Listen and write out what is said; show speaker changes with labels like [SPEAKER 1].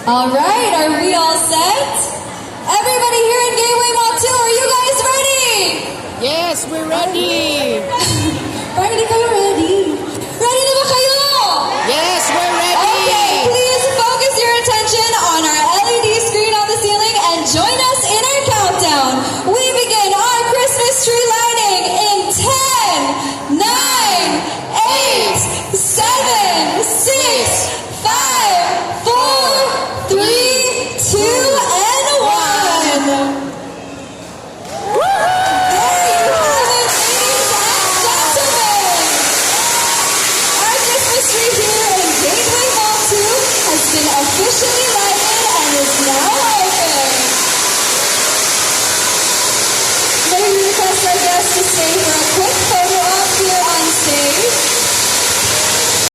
[SPEAKER 1] All right, are we all set? Everybody here in Gateway Mall 2, are you guys ready?
[SPEAKER 2] Yes, we're ready.
[SPEAKER 1] Ready kayo, ready? Ready na ba kayo?
[SPEAKER 2] Yes, we're ready.
[SPEAKER 1] Okay, please focus your attention on our LED screen on the ceiling and join us in our countdown. We begin our Christmas tree lighting in 10, 9, 8, 7, 6, 5, 4, 3, 2, and 1. There you have it, ladies and gentlemen. Our Christmas tree here in Gateway Mall 2 has been officially lighted.